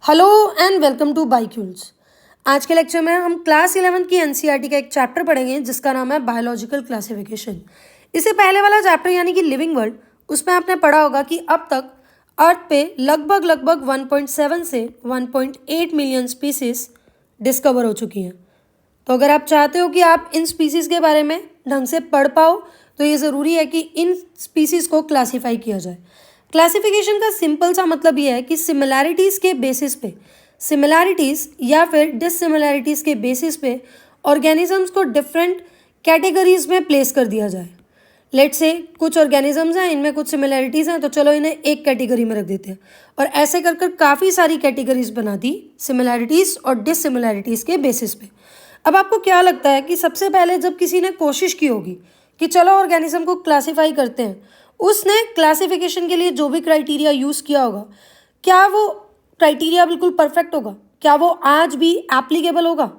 Hello and welcome to Bicules. आज के lecture में हम क्लास 11 की एनसीईआरटी का एक चैप्टर पढ़ेंगे जिसका नाम है बायोलॉजिकल क्लासिफिकेशन। इससे पहले वाला चैप्टर यानी कि लिविंग वर्ल्ड, उसमें आपने पढ़ा होगा कि अब तक अर्थ पे लगभग 1.7 से 1.8 मिलियन स्पीसीज डिस्कवर हो चुकी हैं। तो अगर आप चाहते हो कि आप इन स्पीसीज के बारे में ढंग से पढ़ पाओ तो ये ज़रूरी है कि इन स्पीसीज को क्लासीफाई किया जाए। क्लासिफिकेशन का सिंपल सा मतलब ये है कि सिमिलैरिटीज़ के बेसिस पे, सिमिलैरिटीज़ या फिर डिससिमिलैरिटीज़ के बेसिस पे ऑर्गेनिजम्स को डिफरेंट कैटेगरीज में प्लेस कर दिया जाए। लेट से कुछ ऑर्गेनिजम्स हैं, इनमें कुछ सिमिलैरिटीज़ हैं, तो चलो इन्हें एक कैटेगरी में रख देते हैं और ऐसे कर कर काफ़ी सारी कैटेगरीज बना दी सिमिलैरिटीज़ और डिससिमिलैरिटीज़ के बेसिस पे। अब आपको क्या लगता है कि सबसे पहले जब किसी ने कोशिश की होगी कि चलो ऑर्गेनिज्म को क्लासीफाई करते हैं, उसने क्लासिफिकेशन के लिए जो भी क्राइटेरिया यूज़ किया होगा, क्या वो क्राइटेरिया बिल्कुल परफेक्ट होगा? क्या वो आज भी एप्लीकेबल होगा?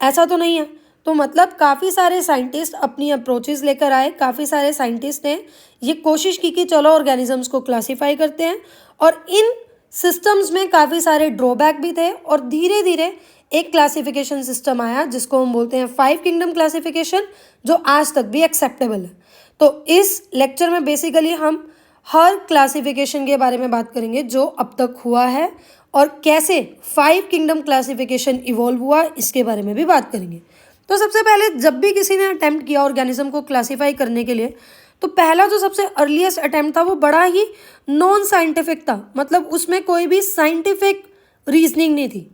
ऐसा तो नहीं है। तो मतलब काफ़ी सारे साइंटिस्ट अपनी अप्रोचेस लेकर आए, काफ़ी सारे साइंटिस्ट ने ये कोशिश की कि चलो ऑर्गेनिजम्स को क्लासीफाई करते हैं, और इन सिस्टम्स में काफ़ी सारे ड्रॉबैक भी थे और धीरे धीरे एक क्लासिफिकेशन सिस्टम आया जिसको हम बोलते हैं 5 किंगडम क्लासिफिकेशन, जो आज तक भी एक्सेप्टेबल है। तो इस लेक्चर में बेसिकली हम हर क्लासिफिकेशन के बारे में बात करेंगे जो अब तक हुआ है और कैसे 5 किंगडम क्लासिफिकेशन इवॉल्व हुआ, इसके बारे में भी बात करेंगे। तो सबसे पहले जब भी किसी ने अटैम्प्ट किया ऑर्गेनिज्म को क्लासीफाई करने के लिए, तो पहला जो सबसे अर्लीस्ट अटैम्प्ट था वो बड़ा ही नॉन साइंटिफिक था, मतलब उसमें कोई भी साइंटिफिक रीजनिंग नहीं थी।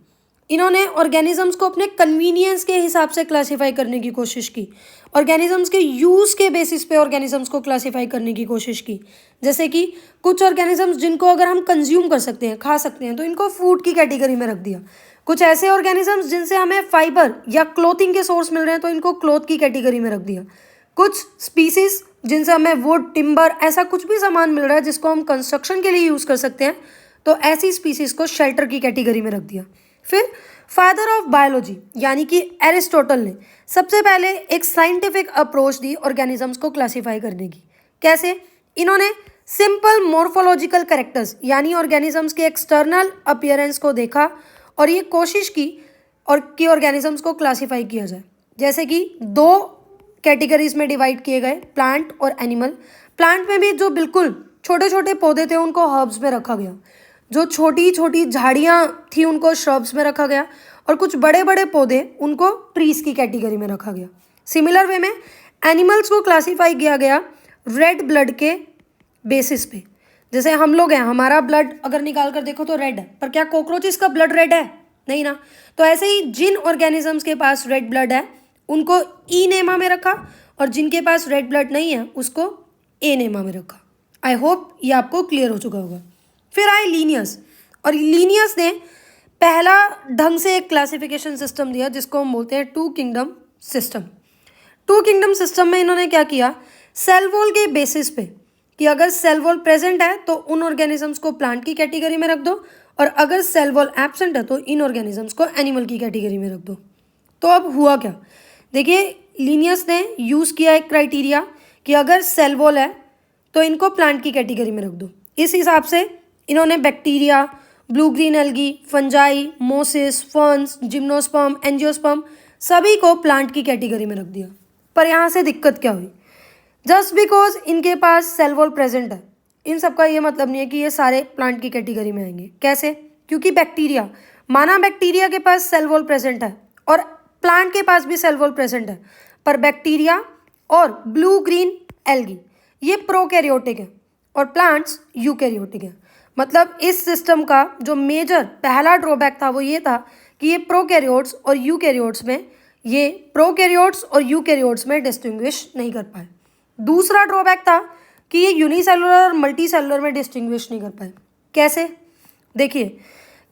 इन्होंने ऑर्गेनिजम्स को अपने कन्वीनियंस के हिसाब से क्लासीफाई करने की कोशिश की, ऑर्गेनिजम्स के यूज़ के बेसिस पे ऑर्गेनिजम्स को क्लासीफाई करने की कोशिश की। जैसे कि कुछ ऑर्गेनिजम्स जिनको अगर हम कंज्यूम कर सकते हैं, खा सकते हैं, तो इनको फूड की कैटेगरी में रख दिया। कुछ ऐसे ऑर्गेनिजम्स जिनसे हमें फाइबर या क्लोथिंग के सोर्स मिल रहे हैं, तो इनको क्लोथ की कैटेगरी में रख दिया। कुछ स्पीसीज जिनसे हमें वुड, टिम्बर, ऐसा कुछ भी सामान मिल रहा है जिसको हम कंस्ट्रक्शन के लिए यूज़ कर सकते हैं, तो ऐसी स्पीसीज को शेल्टर की कैटेगरी में रख दिया। फिर फादर ऑफ बायोलॉजी यानी कि एरिस्टोटल ने सबसे पहले एक साइंटिफिक अप्रोच दी ऑर्गेनिजम्स को क्लासीफाई करने की। कैसे? इन्होंने सिंपल मॉर्फोलॉजिकल कैरेक्टर्स यानी ऑर्गेनिजम्स के एक्सटर्नल अपीयरेंस को देखा और ये कोशिश की और कि ऑर्गेनिजम्स को क्लासीफाई किया जाए। जैसे कि 2 कैटेगरीज में डिवाइड किए गए, प्लांट और एनिमल। प्लांट में भी जो बिल्कुल छोटे छोटे पौधे थे उनको हर्ब्स में रखा गया, जो छोटी छोटी झाड़ियाँ थी उनको श्रब्स में रखा गया, और कुछ बड़े बड़े पौधे उनको ट्रीज की कैटेगरी में रखा गया। सिमिलर वे में एनिमल्स को क्लासीफाई किया गया रेड ब्लड के बेसिस पे। जैसे हम लोग हैं, हमारा ब्लड अगर निकाल कर देखो तो रेड है, पर क्या कॉकरोचेस का ब्लड रेड है? नहीं ना। तो ऐसे ही जिन ऑर्गेनिजम्स के पास रेड ब्लड है उनको ई नेमा में रखा, और जिनके पास रेड ब्लड नहीं है उसको ए नेमा में रखा। आई होप ये आपको क्लियर हो चुका होगा। फिर आए लीनियस, और लीनियस ने पहला ढंग से एक क्लासिफिकेशन सिस्टम दिया जिसको हम बोलते हैं 2 किंगडम सिस्टम। 2 किंगडम सिस्टम में इन्होंने क्या किया, सेल वॉल के बेसिस पे कि अगर सेल वॉल प्रेजेंट है तो उन ऑर्गेनिजम्स को प्लांट की कैटेगरी में रख दो, और अगर सेल वॉल एब्सेंट है तो इन ऑर्गेनिजम्स को एनिमल की कैटेगरी में रख दो। तो अब हुआ क्या, देखिए, लीनियस ने यूज़ किया एक क्राइटेरिया कि अगर सेल वॉल है तो इनको प्लांट की कैटेगरी में रख दो। इस हिसाब से इन्होंने bacteria, blue green algae, fungi, mosses, ferns, gymnosperm, angiosperm सभी को प्लांट की कैटेगरी में रख दिया। पर यहाँ से दिक्कत क्या हुई, जस्ट बिकॉज इनके पास सेल वॉल प्रेजेंट है, इन सब का ये मतलब नहीं है कि ये सारे प्लांट की कैटेगरी में आएंगे। कैसे? क्योंकि बैक्टीरिया, माना बैक्टीरिया के पास सेल वॉल प्रेजेंट है और प्लांट के पास भी सेल वॉल प्रेजेंट है, पर बैक्टीरिया और ब्लू ग्रीन एल्गी ये प्रोकैरियोटिक है और प्लांट्स यूकैरियोटिक है। मतलब इस सिस्टम का जो मेजर पहला ड्रॉबैक था वो ये था कि ये प्रोकैरियोट्स और यूकैरियोट्स में डिस्टिंग्विश नहीं कर पाए। दूसरा ड्रॉबैक था कि ये यूनिसेलुलर और मल्टी सेलुलर में डिस्टिंग्विश नहीं कर पाए। कैसे? देखिए,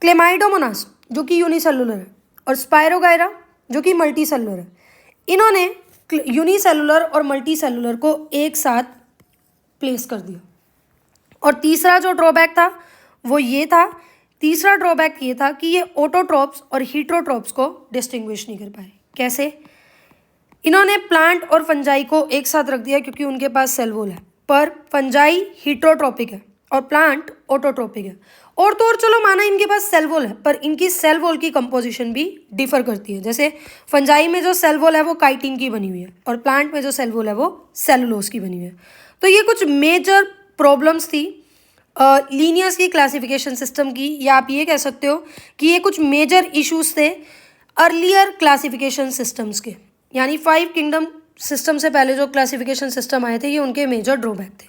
क्लेमाइडोमोनास जो कि यूनिसेलुलर है और स्पायरोगायरा जो कि मल्टी सेलुलर है, इन्होंने यूनिसेलुलर और मल्टी सेलुलर को एक साथ प्लेस कर दिया। और तीसरा जो ड्रॉबैक था वो ये था, तीसरा ड्रॉबैक ये था कि ये ऑटोट्रॉप्स और हीटरोट्रॉप्स को डिस्टिंग्विश नहीं कर पाए। कैसे? इन्होंने प्लांट और फंजाई को एक साथ रख दिया क्योंकि उनके पास सेल वॉल है, पर फंजाई हीटरोट्रॉपिक है और प्लांट ऑटोट्रॉपिक है। और तो और चलो माना इनके पास सेल वॉल है, पर इनकी सेल वॉल की कंपोजिशन भी डिफर करती है। जैसे फंजाई में जो सेल वॉल है वो काइटिन की बनी हुई है और प्लांट में जो सेल वॉल है वो सेलुलोज की बनी हुई है। तो ये कुछ मेजर प्रॉब्लम्स थी लीनियस की क्लासिफिकेशन सिस्टम की, या आप ये कह सकते हो कि ये कुछ मेजर इश्यूज थे अर्लियर क्लासिफिकेशन सिस्टम्स के, यानी 5 किंगडम सिस्टम से पहले जो क्लासिफिकेशन सिस्टम आए थे ये उनके मेजर ड्रॉबैक थे।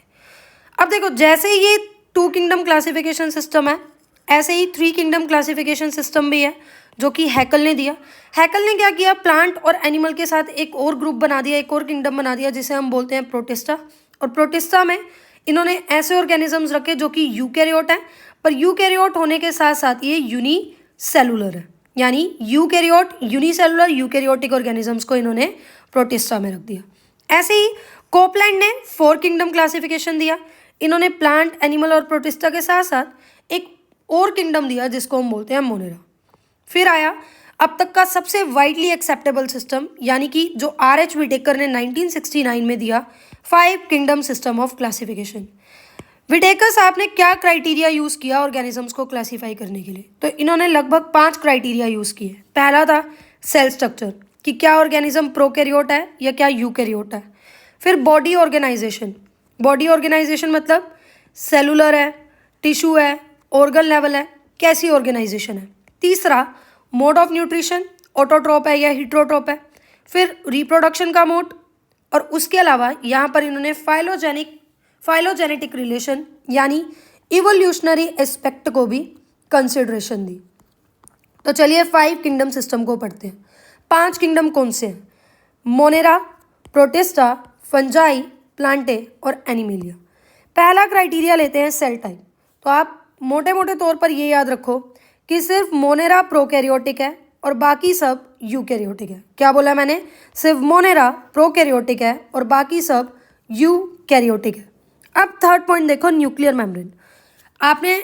अब देखो जैसे ये 2 किंगडम क्लासिफिकेशन सिस्टम है, ऐसे ही 3 किंगडम क्लासिफिकेशन सिस्टम भी है जो कि हैकल ने दिया। हैकल ने क्या किया, प्लांट और एनिमल के साथ एक और ग्रुप बना दिया, एक और किंगडम बना दिया जिसे हम बोलते हैं प्रोटिस्टा। और प्रोटिस्टा में इन्होंने ऐसे ऑर्गेनिजम्स रखे जो कि यूकैरियोट हैं, पर यूकैरियोट होने के साथ साथ ये यूनिसेलुलर है, यानी यूकैरियोट यूनिसेलुलर यूकैरियोटिक ऑर्गेनिजम्स को इन्होंने प्रोटिस्टा में रख दिया। ऐसे ही कोपलैंड ने 4 किंगडम क्लासिफिकेशन दिया। इन्होंने प्लांट, एनिमल और प्रोटिस्टा के साथ साथ एक और किंगडम दिया जिसको हम बोलते हैं मोनेरा। फिर आया अब तक का सबसे वाइडली एक्सेप्टेबल सिस्टम, यानी कि जो R.H. विटेकर ने 1969 में दिया, 5 kingdom system of classification. Whittaker साहब ने क्या क्राइटेरिया यूज़ किया ऑर्गेनिजम्स को क्लासीफाई करने के लिए, तो इन्होंने लगभग 5 क्राइटेरिया यूज़ किए। पहला था सेल स्ट्रक्चर, कि क्या ऑर्गेनिज्म प्रोकैरियोट है या क्या यूकैरियोट है। फिर बॉडी ऑर्गेनाइजेशन, बॉडी ऑर्गेनाइजेशन मतलब सेलुलर है, टिश्यू है, ऑर्गन लेवल है, कैसी ऑर्गेनाइजेशन है। तीसरा मोड ऑफ न्यूट्रिशन, ऑटोट्रोप है या हीट्रोट्रोप है। फिर रिप्रोडक्शन का मोड, और उसके अलावा यहाँ पर इन्होंने फाइलोजेनेटिक रिलेशन यानी इवोल्यूशनरी एस्पेक्ट को भी कंसिडरेशन दी। तो चलिए 5 किंगडम सिस्टम को पढ़ते हैं। 5 किंगडम कौन से हैं? मोनेरा, प्रोटिस्टा, फंजाई, प्लांटे और एनिमेलिया। पहला क्राइटेरिया लेते हैं सेल टाइप। तो आप मोटे मोटे तौर पर ये याद रखो कि सिर्फ मोनेरा प्रोकैरियोटिक है और बाकी सब यूकैरियोटिक है। क्या बोला मैंने? सिर्फ मोनेरा प्रोकैरियोटिक है और बाकी सब यूकैरियोटिक है। अब थर्ड पॉइंट देखो, न्यूक्लियर मेम्ब्रेन। आपने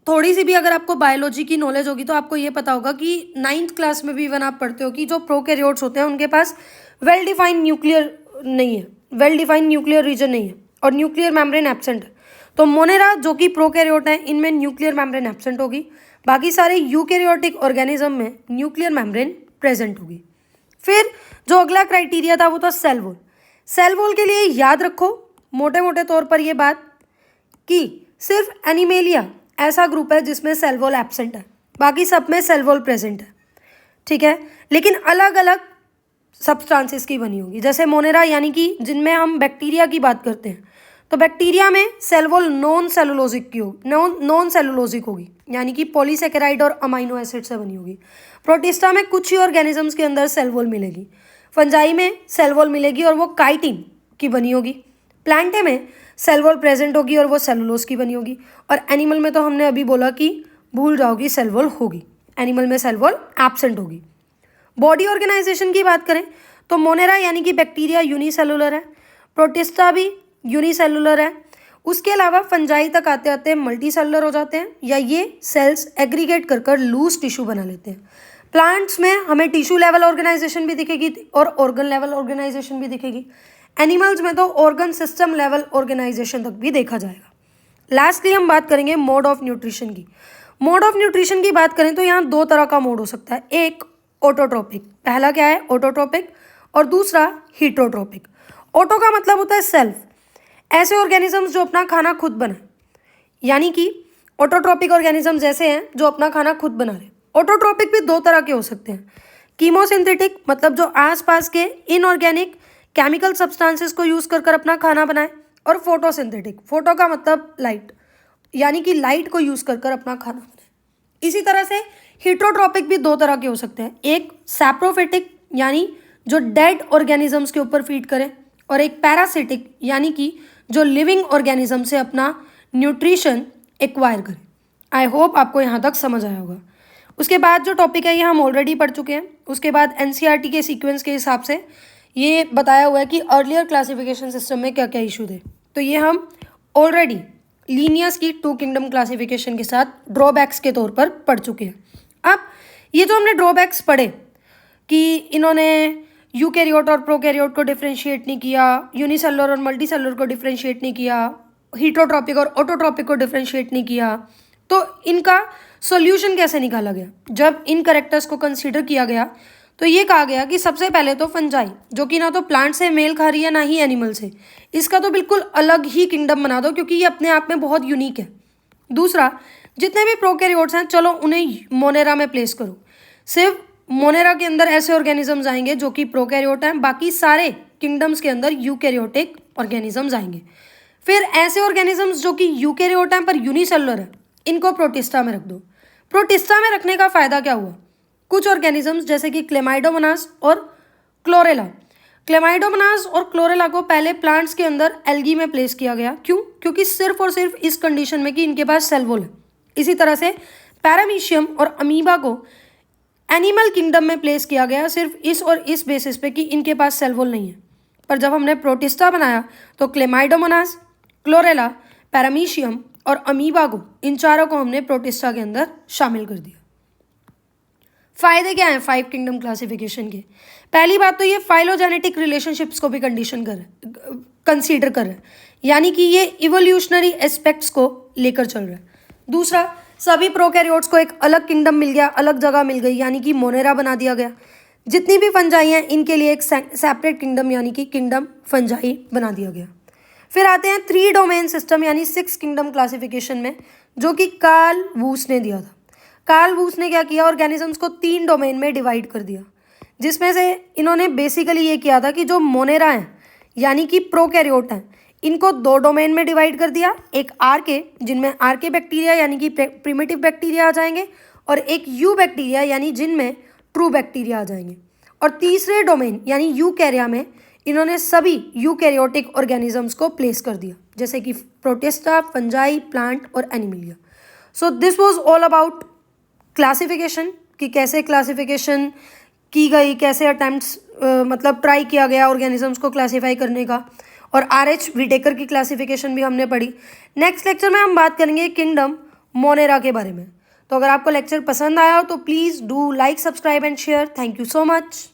थोड़ी सी भी अगर आपको बायोलॉजी की नॉलेज होगी तो आपको ये पता होगा कि 9th क्लास में भी इवन आप पढ़ते हो कि जो प्रोकैरियोट्स होते हैं उनके पास वेल डिफाइंड न्यूक्लियर नहीं है, वेल डिफाइंड न्यूक्लियर रीजन नहीं है और न्यूक्लियर मेम्ब्रेन एब्सेंट है। तो मोनेरा जो कि प्रोकैरियोट है, इनमें न्यूक्लियर मेम्ब्रेन एब्सेंट होगी। बाकी सारे यूकैरियोटिक ऑर्गेनिज्म में न्यूक्लियर मेम्ब्रेन प्रेजेंट होगी। फिर जो अगला क्राइटेरिया था वो था सेल वॉल। सेल वॉल के लिए याद रखो मोटे मोटे तौर पर ये बात कि सिर्फ एनिमेलिया ऐसा ग्रुप है जिसमें सेल वॉल एब्सेंट है, बाकी सब में सेल वॉल प्रेजेंट है, ठीक है, लेकिन अलग अलग सब्सटेंसेस की बनी होगी। जैसे मोनेरा यानी कि जिनमें हम बैक्टीरिया की बात करते हैं, तो बैक्टीरिया में सेल वॉल नॉन सेलुलोजिक होगी, यानी कि पॉलीसेकेराइड और अमाइनो एसिड से बनी होगी। प्रोटिस्टा में कुछ ही ऑर्गेनिजम्स के अंदर सेल वॉल मिलेगी। फंजाई में सेल वॉल मिलेगी और वो काइटिन की बनी होगी। प्लांटे में सेल वॉल प्रेजेंट होगी और वो सेलुलोज की बनी होगी। और एनिमल में तो हमने अभी बोला कि भूल जाओगी सेल वॉल होगी, एनिमल में सेल वॉल एब्सेंट होगी। बॉडी ऑर्गेनाइजेशन की बात करें तो मोनेरा यानी कि बैक्टीरिया यूनिसेलुलर है, प्रोटिस्टा भी यूनिसेलुलर है। उसके अलावा फंजाई तक आते आते मल्टी सेलुलर हो जाते हैं या ये सेल्स एग्रीगेट कर कर लूज टिश्यू बना लेते हैं। प्लांट्स में हमें टिश्यू लेवल ऑर्गेनाइजेशन भी दिखेगी और ऑर्गन लेवल ऑर्गेनाइजेशन भी दिखेगी। एनिमल्स में तो ऑर्गन सिस्टम लेवल ऑर्गेनाइजेशन तक भी देखा जाएगा। लास्टली हम बात करेंगे मोड ऑफ न्यूट्रिशन की। मोड ऑफ न्यूट्रिशन की बात करें तो यहाँ 2 तरह का मोड हो सकता है। एक ऑटोट्रोपिक, पहला क्या है ऑटोट्रोपिक, और दूसरा हीटरोट्रोपिक। ऑटो का मतलब होता है सेल्फ, ऐसे ऑर्गेनिजम्स जो अपना खाना खुद बनाए, यानी कि ऑटोट्रोपिक ऑर्गेनिजम्स ऐसे हैं जो अपना खाना खुद बना रहे। ऑटोट्रोपिक भी 2 तरह के हो सकते हैं, कीमोसिंथेटिक मतलब जो आसपास के इनऑर्गेनिक केमिकल सब्सटेंसेस को यूज़ कर कर अपना खाना बनाए, और फोटोसिंथेटिक, फोटो का मतलब लाइट, यानी कि लाइट को यूज़ कर कर अपना खाना बनाए। इसी तरह से हीटरोट्रोपिक भी 2 तरह के हो सकते हैं, एक सैप्रोफिटिक यानी जो डेड ऑर्गेनिजम्स के ऊपर फीड करे, और एक पैरासिटिक यानी कि जो लिविंग ऑर्गेनिज्म से अपना न्यूट्रिशन एक्वायर करे। आई होप आपको यहाँ तक समझ आया होगा। उसके बाद जो टॉपिक है ये हम ऑलरेडी पढ़ चुके हैं। उसके बाद एनसीईआरटी के सीक्वेंस के हिसाब से ये बताया हुआ है कि अर्लियर क्लासिफिकेशन सिस्टम में क्या क्या इशू थे। तो ये हम ऑलरेडी लीनियस की 2 किंगडम क्लासिफिकेशन के साथ ड्रॉबैक्स के तौर पर पढ़ चुके हैं। अब ये जो हमने ड्रॉबैक्स पढ़े कि इन्होंने यूकैरियोट और प्रोकैरियोट को डिफ्रेंशिएट नहीं किया, यूनिसेलुलर और मल्टीसेलुलर को डिफ्रेंशिएट नहीं किया, हीटरोट्रोपिक और ऑटोट्रोपिक को डिफ्रेंशिएट नहीं किया, तो इनका सॉल्यूशन कैसे निकाला गया? जब इन करेक्टर्स को कंसीडर किया गया तो ये कहा गया कि सबसे पहले तो फंजाई, जो कि ना तो प्लांट से मेल खा रही है ना ही एनिमल से, इसका तो बिल्कुल अलग ही किंगडम बना दो क्योंकि ये अपने आप में बहुत यूनिक है। दूसरा, जितने भी प्रोकैरियोट्स हैं चलो उन्हें मोनेरा में प्लेस करो। सिर्फ मोनेरा के अंदर ऐसे ऑर्गेनिजम्स आएंगे जो कि प्रोकैरियोट हैं, बाकी सारे किंगडम्स के अंदर यूकैरियोटिक ऑर्गेनिजम्स आएंगे। फिर ऐसे ऑर्गेनिजम्स जो कि यूकैरियोट हैं पर यूनिसेलुलर है, इनको प्रोटिस्टा में रख दो। प्रोटिस्टा में रखने का फ़ायदा क्या हुआ? कुछ ऑर्गेनिजम्स जैसे कि क्लेमाइडोमोनास और क्लोरेला, क्लेमाइडोमोनास और क्लोरेला को पहले प्लांट्स के अंदर एल्गी में प्लेस किया गया। क्यों? क्योंकि सिर्फ और सिर्फ इस कंडीशन में कि इनके पास सेल वॉल है। इसी तरह से पैरामीशियम और अमीबा को एनिमल किंगडम में प्लेस किया गया सिर्फ इस और इस बेसिस पे कि इनके पास सेल वॉल नहीं है। पर जब हमने प्रोटिस्टा बनाया तो क्लेमाइडोमोनास, क्लोरेला, पैरामीशियम और अमीबा को, इन चारों को हमने प्रोटिस्टा के अंदर शामिल कर दिया। फायदे क्या हैं 5 किंगडम क्लासिफिकेशन के? पहली बात तो ये फाइलोजेनेटिक रिलेशनशिप्स को भी कंसीडर कर रहा है, यानी कि ये इवोल्यूशनरी एस्पेक्ट्स को लेकर चल रहा है। दूसरा, सभी प्रोकैरियोट्स को एक अलग किंगडम मिल गया, अलग जगह मिल गई, यानी कि मोनेरा बना दिया गया। जितनी भी फंजाई हैं इनके लिए एक सेपरेट किंगडम यानी कि किंगडम फंजाई बना दिया गया। फिर आते हैं 3 डोमेन सिस्टम यानी 6 किंगडम क्लासिफिकेशन में, जो कि कार्ल वूस ने दिया था। कार्ल वूस ने क्या किया? ऑर्गेनिजम्स को 3 डोमेन में डिवाइड कर दिया, जिसमें से इन्होंने बेसिकली ये किया था कि जो मोनेरा हैं यानी कि प्रोकैरियोट हैं, इनको 2 डोमेन में डिवाइड कर दिया। एक आर्के, जिनमें आर्के बैक्टीरिया यानी कि प्रिमिटिव बैक्टीरिया आ जाएंगे, और एक यू बैक्टीरिया यानी जिनमें ट्रू बैक्टीरिया आ जाएंगे। और तीसरे डोमेन यानी यूकैरिया में इन्होंने सभी यूकैरियोटिक ऑर्गेनिजम्स को प्लेस कर दिया, जैसे कि प्रोटिस्टा, फंजाई, प्लांट और Animalia. So this was all about classification, कि कैसे क्लासिफिकेशन की गई, कैसे अटेम्प्ट्स मतलब ट्राई किया गया ऑर्गेनिजम्स को क्लासीफाई करने का। और RH विटेकर की क्लासिफिकेशन भी हमने पढ़ी। नेक्स्ट लेक्चर में हम बात करेंगे किंगडम मोनेरा के बारे में। तो अगर आपको लेक्चर पसंद आया हो तो please do like, subscribe and share. Thank you so much.